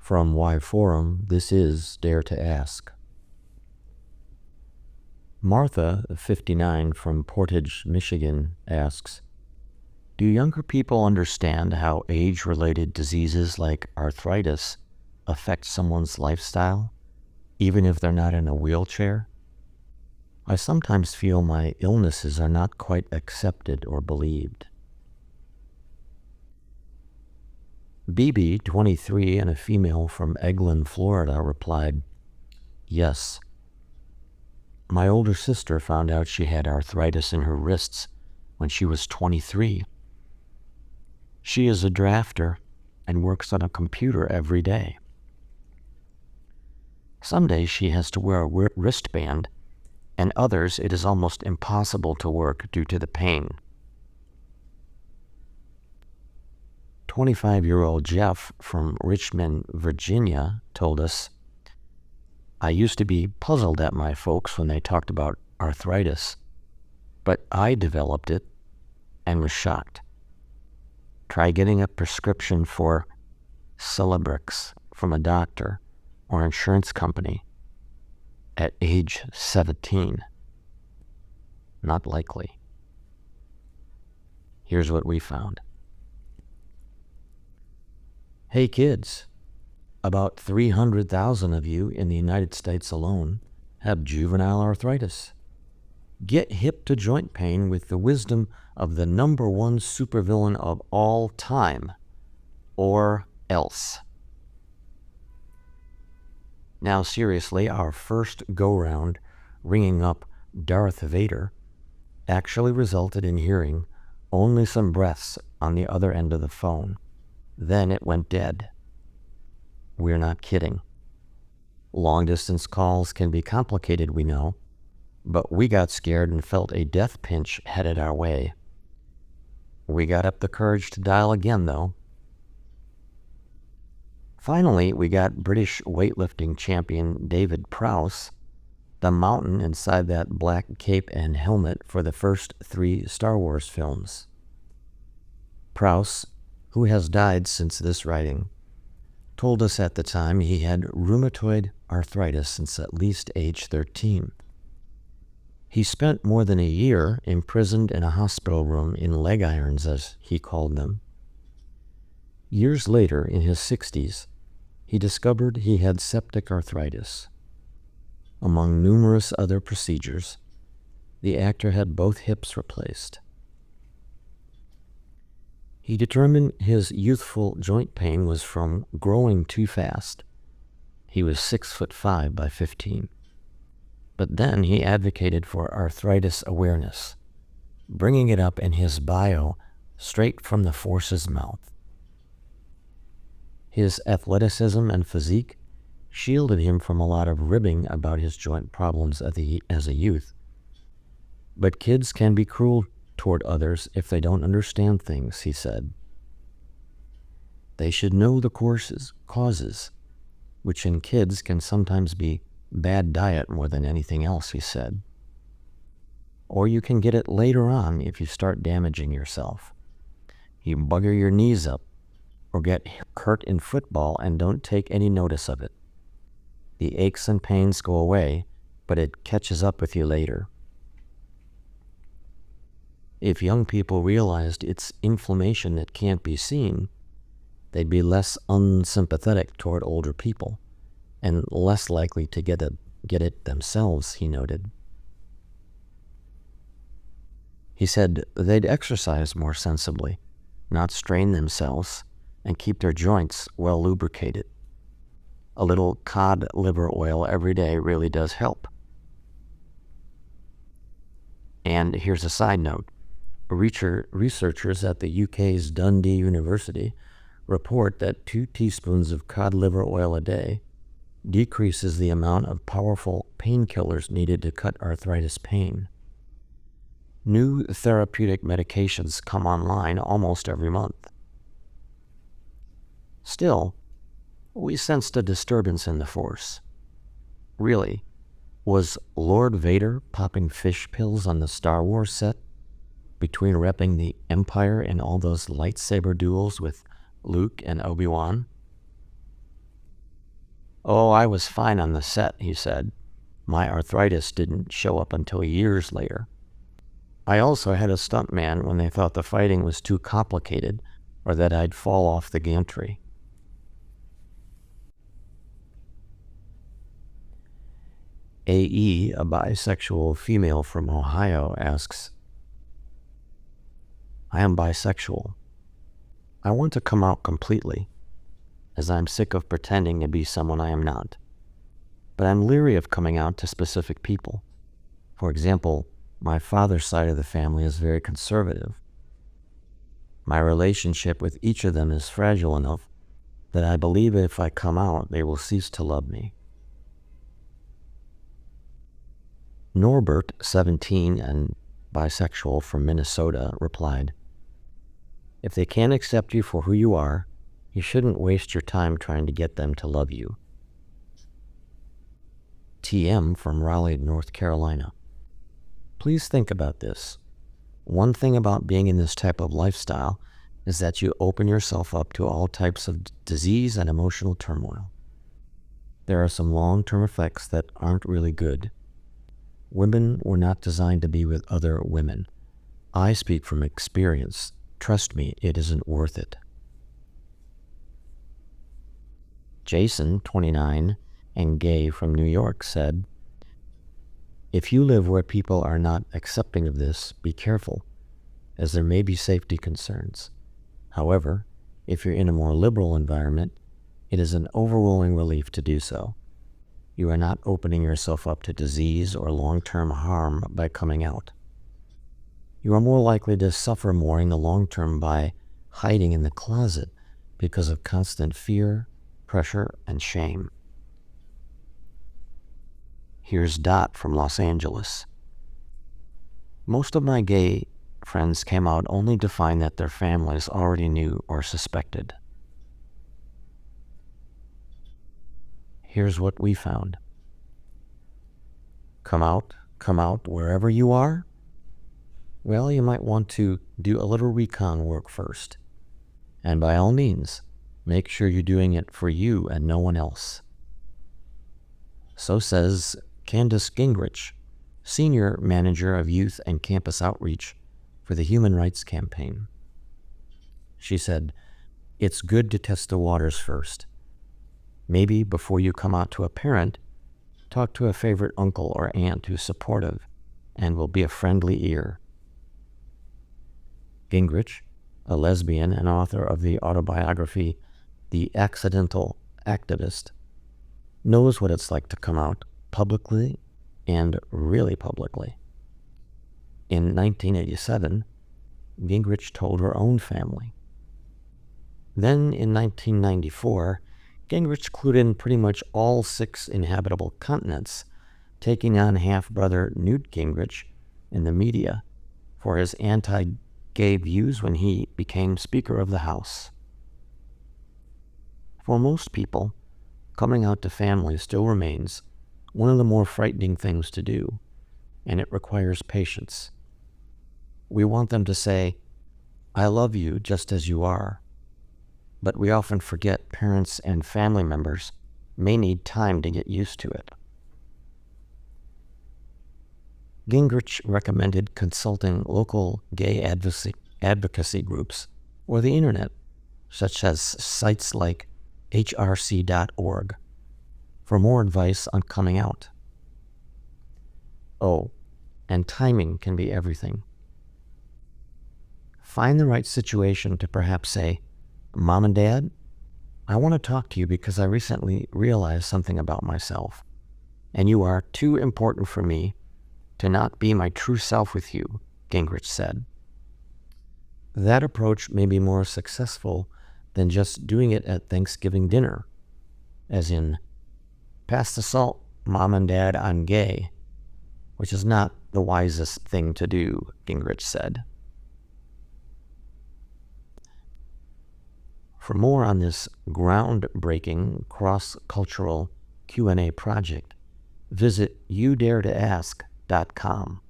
From Yforum, this is Dare to Ask. Martha, 59, from Portage, Michigan, asks, do younger people understand how age-related diseases like arthritis affect someone's lifestyle, even if they're not in a wheelchair? I sometimes feel my illnesses are not quite accepted or believed. BB, 23, and a female from Eglin, Florida, replied, yes. My older sister found out she had arthritis in her wrists when she was 23. She is a drafter and works on a computer every day. Some days she has to wear a wristband, and others it is almost impossible to work due to the pain. 25-year-old Jeff from Richmond, Virginia, told us, I used to be puzzled at my folks when they talked about arthritis, but I developed it and was shocked. Try getting a prescription for Celebrex from a doctor or insurance company at age 17. Not likely. Here's what we found. Hey kids, about 300,000 of you in the United States alone have juvenile arthritis. Get hip to joint pain with the wisdom of the #1 supervillain of all time, or else. Now seriously, our first go-round ringing up Darth Vader actually resulted in hearing only some breaths on the other end of the phone. Then it went dead. We're not kidding. Long-distance calls can be complicated, we know, but we got scared and felt a death pinch headed our way. We got up the courage to dial again, though. Finally, we got British weightlifting champion David Prowse, the mountain inside that black cape and helmet for the first 3 Star Wars films. Prowse, who has died since this writing, told us at the time he had rheumatoid arthritis since at least age 13. He spent more than a year imprisoned in a hospital room in leg irons, as he called them. Years later, in his 60s, he discovered he had septic arthritis. Among numerous other procedures, the actor had both hips replaced. He determined his youthful joint pain was from growing too fast. He was 6'5" by 15. But then he advocated for arthritis awareness, bringing it up in his bio straight from the force's mouth. His athleticism and physique shielded him from a lot of ribbing about his joint problems as a youth. But kids can be cruel toward others if they don't understand things, he said. They should know the causes, which in kids can sometimes be bad diet more than anything else, he said. Or you can get it later on if you start damaging yourself. You bugger your knees up or get hurt in football and don't take any notice of it. The aches and pains go away, but it catches up with you later. If young people realized it's inflammation that can't be seen, they'd be less unsympathetic toward older people and less likely to get it themselves, he noted. He said they'd exercise more sensibly, not strain themselves, and keep their joints well lubricated. A little cod liver oil every day really does help. And here's a side note. Researchers at the UK's Dundee University report that 2 teaspoons of cod liver oil a day decreases the amount of powerful painkillers needed to cut arthritis pain. New therapeutic medications come online almost every month. Still, we sensed a disturbance in the force. Really, was Lord Vader popping fish pills on the Star Wars set between repping the Empire and all those lightsaber duels with Luke and Obi-Wan? "Oh, I was fine on the set," he said. "My arthritis didn't show up until years later. I also had a stuntman when they thought the fighting was too complicated or that I'd fall off the gantry." AE, a bisexual female from Ohio, asks, "I am bisexual. I want to come out completely, as I'm sick of pretending to be someone I am not. But I'm leery of coming out to specific people. For example, my father's side of the family is very conservative. My relationship with each of them is fragile enough that I believe if I come out, they will cease to love me." Norbert, 17 and bisexual from Minnesota, replied, "If they can't accept you for who you are, you shouldn't waste your time trying to get them to love you." TM from Raleigh, North Carolina. "Please think about this. One thing about being in this type of lifestyle is that you open yourself up to all types of disease and emotional turmoil. There are some long-term effects that aren't really good. Women were not designed to be with other women. I speak from experience. Trust me, it isn't worth it." Jason, 29, and gay from New York said, "If you live where people are not accepting of this, be careful, as there may be safety concerns. However, if you're in a more liberal environment, it is an overwhelming relief to do so. You are not opening yourself up to disease or long-term harm by coming out. You are more likely to suffer more in the long term by hiding in the closet because of constant fear, pressure, and shame." Here's Dot from Los Angeles. "Most of my gay friends came out only to find that their families already knew or suspected. Here's what we found. Come out wherever you are? Well, you might want to do a little recon work first. And by all means, make sure you're doing it for you and no one else." So says Candace Gingrich, Senior Manager of Youth and Campus Outreach for the Human Rights Campaign. She said, "It's good to test the waters first. Maybe before you come out to a parent, talk to a favorite uncle or aunt who's supportive and will be a friendly ear." Gingrich, a lesbian and author of the autobiography The Accidental Activist, knows what it's like to come out publicly and really publicly. In 1987, Gingrich told her own family. Then in 1994, Gingrich clued in pretty much all 6 inhabitable continents, taking on half-brother Newt Gingrich in the media for his anti-gay views when he became Speaker of the House. For most people, coming out to family still remains one of the more frightening things to do, and it requires patience. We want them to say, "I love you just as you are," but we often forget parents and family members may need time to get used to it. Gingrich recommended consulting local gay advocacy groups or the internet, such as sites like hrc.org, for more advice on coming out. Oh, and timing can be everything. Find the right situation to perhaps say, "Mom and Dad, I want to talk to you because I recently realized something about myself, and you are too important for me to not be my true self with you," Gingrich said. That approach may be more successful than just doing it at Thanksgiving dinner, as in, "Pass the salt, Mom and Dad, I'm gay," which is not the wisest thing to do, Gingrich said. For more on this groundbreaking cross-cultural Q&A project, visit youdaretoask.com.